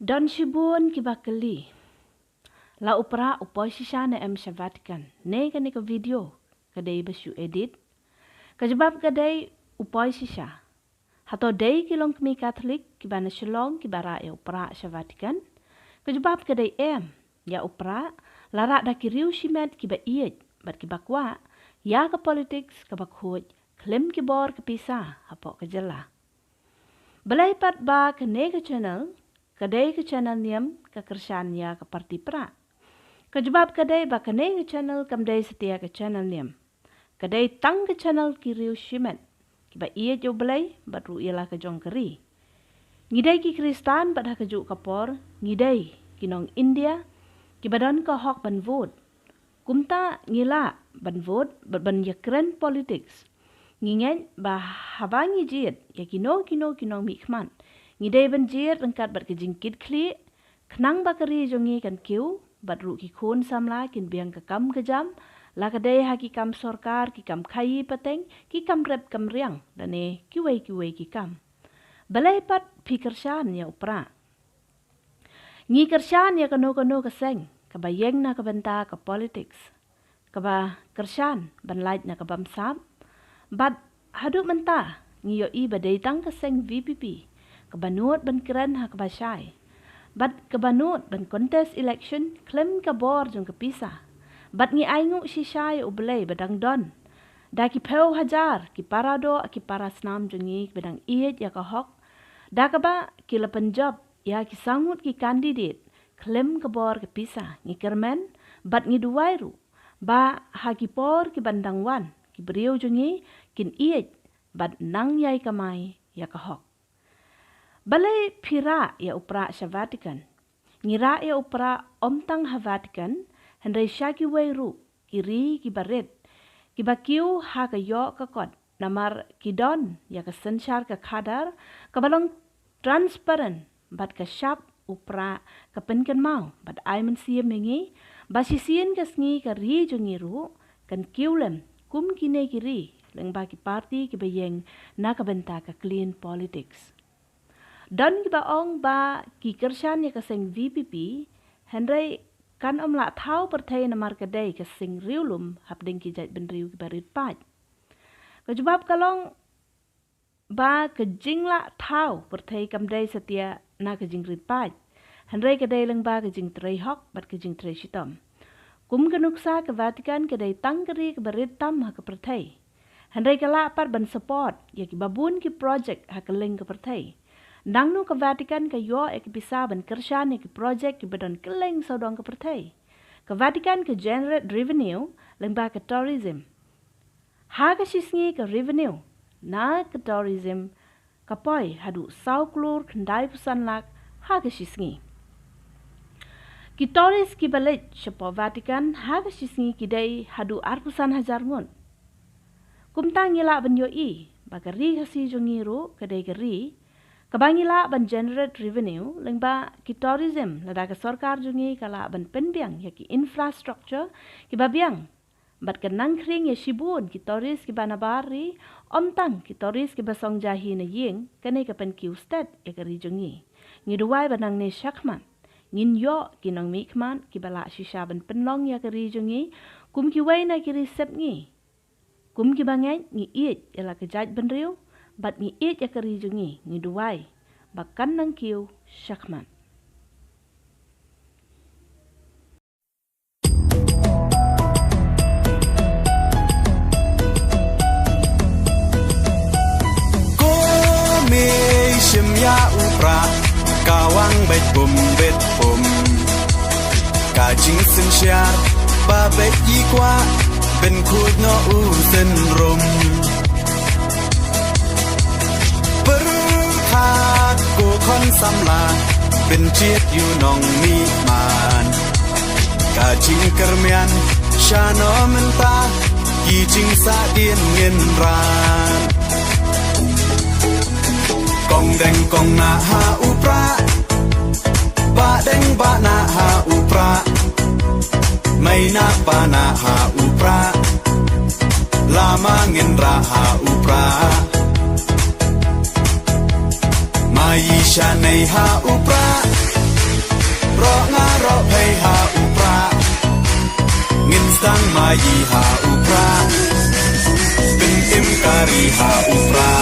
Don Shibun kibakali. La upra upoi sisana Vatikan. Ne ka video kadai basu edit. Kajabab kadai upoi sisa. Hato dai kilong kami Katolik kibana shalong kibara ya upra sa Vatikan. Kajabab kadai ya upra larak da kiriu shimet kiba iet bat kibakwa ya ka politics kabakhoj klim kibor kepisa hapo kajala. Balai pat ba ke nega channel kadai ke channel niam ke kersan ya ke parti pra. Kajabab kadai ba ke nega channel kamdai setia ke channel niam. Kadai tang ke channel kiriu shimet kiba iet jo balai bat ru ialah ke jong keri. Ngidai ki Kristan bat ha kejuk kapor, ngidai kinong India kibadan ka hok ban vote. Kumta ngila ban vote ban yakren politics. Ngingat bah habangi jit ya kinong mikman. Ngidai ban jit rengkat bat kejingkit kli kenang bakari jongi kan kiu bat ru ki khon samla kin biang kekam kejam la kadai ha ki kam sorkar ki kam khayi pateng ki kam rep kam riang dane kiwei ki kam. Balai pat pikershan ya upra. Ngi kershan ya kano keseng kabayeng na kabenta ka politics. Kaba kershan ban light na kabamsam. Bat haduk mentah ngiyo i badai tang keseng VPP. Kabanut ban keren ha kabashay. Bat kabanut ban contest election klem kabor jong kapisa. Bat ngi aingu si shay ublay badang don. Da ki peu hajar ki parado ki parasnam jongi badang iet ya kahok. Da kaba ki la Punjab ya ki sangut ki candidate klem kabor kapisa ngi kermen bat ngi duwairu. Ba ha ki por ki bandang wan ki beriau jongi kin iet bat nang yai kamai ya kahok. Balai pira ya upra sa Vatikan. Ngira ya upra omtang ha Vatikan hendai syaki wairu kiri ki baret. Ki bakiu ha ka yo ka kot namar kidon ya ka sensyar ka kadar kabalong transparent bat ka syap upra ka penken mau bat ai men siam mengi basisien ka sngi ka ri jongi ru kan kiulem kum kine kiri leng bagi parti ki bayeng na ka benta ka clean politics. Dan ki baong ba ki kersan ya ka seng VPP hendai kan la thau pertai namar kadai ka sing riulum hapdeng ki jait benriu ki barit pat. Kajabab kalong ba ke jingla thau pertai kamdai setia na ke jingrit pat. Hendai kadai leng ba ke jing trei hok bat ke jing trei shitom. Kum kenuksa ke Vatikan kadai tangkeri ke barit tam ha ke pertai. Hendai kala pat ban support ya ki babun ki project ha ke leng ke pertai. Nangnu ke Vatikan ke yo ek bisa ban kersan ki project ki badan keleng saudong ke pertai. Ke Vatikan ke generate revenue leng ba ke tourism. Ha ke sisngi ke revenue na ke tourism kapoi hadu sau klur kendai pusan lak ha ke sisngi. Ki tourist ki balik sepo Vatikan ha ke sisngi ki dai hadu arpusan hajar ngun. Kumtang ngila ban yo i bagari kasi jongiru kadai geri kabangila ban generate revenue lengba ki tourism lada ka sarkar jongi kala ban penbiang ya ki infrastructure ki babiang bat kenang kring ya shibun ki tourist ki banabari omtang ki tourist ki basong jahi na ying kane ka pen ki usted ya kari jongi ngiduwai banang ne shakman ngin yo ki nang mikman ki bala shisha ban penlong ya kari jongi kum ki wai na ki resep ngi kum ki bangai ngi iet ya la ka jaj benriu bat ngi iet ya kari jongi ngi duwai bakan nang kiu syakman. Komei shimya upra kawang bet bum kajing sensyar ba bet yikwa ben kud no u sen romกูคนสำลาเป็นเจียดอยู่นองมีมันกาจิงกระเมียนชาโนมันตากีจิงสาเดียนเงินรานกองแดงกองนาหาอุปราบะแดงบะนาหาอุปราไม่นาบะนาหาอุปราลามาเงินราหาอุปราMaisha nei ha upra ยีหาอุปราเป็นเอ็มการีหาอุปรา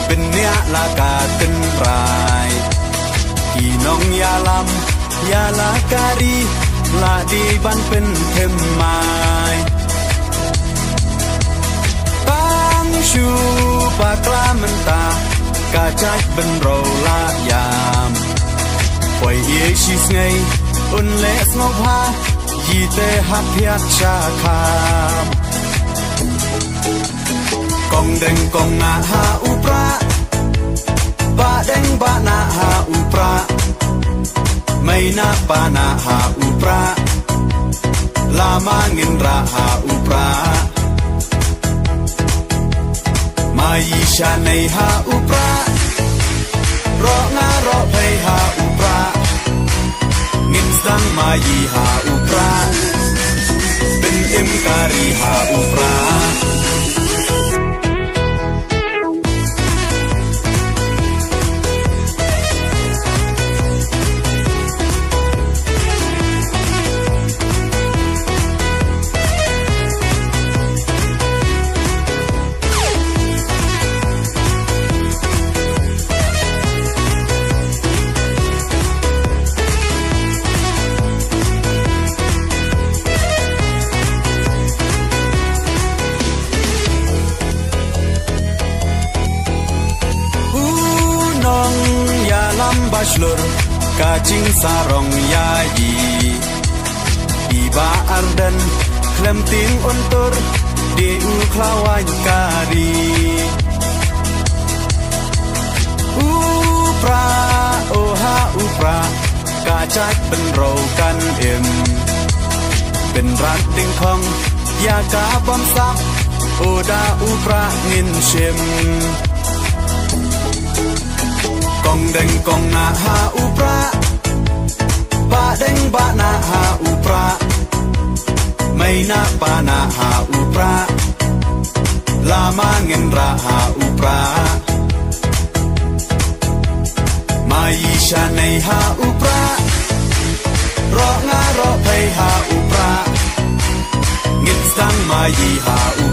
เป็นเนียลากาตึนรายพี่น้องยาลำยาลาการีลาดีบันเป็นเทมไม้ตั้งชูปากลามันตากาจัดเป็นโรลายามปล่อยเอชิสไงอุนเลสงบฮายีเตหับยักชาคามกองเด้งกองนาหาอุปราบะเด้งบะนาหาอุปราไม่นาปานาหาอุปราลามาเงินราหาอุปรามายีชาในหาอุปรารองารอเพหาอุปราเงินสังมายีหาอุปราเป็นเอ็มการีหาอุปราBachelor kacing sarong yayi Iba ardan klem ting untur di uklawan kari Upra oha upra kacakเป็นโรกันเอ็มเป็นรักติงคองยากาบอมซับโอดาอุปราเงินเชมกองเด้งกองนาหาอุปราบะเด้งบะนาหาอุปราไม่นาปานาหาอุปราลามาเงินราหาอุปรามายีชาในหาอุปรารองารอเพหาอุปราเงินสังมายีหาอุ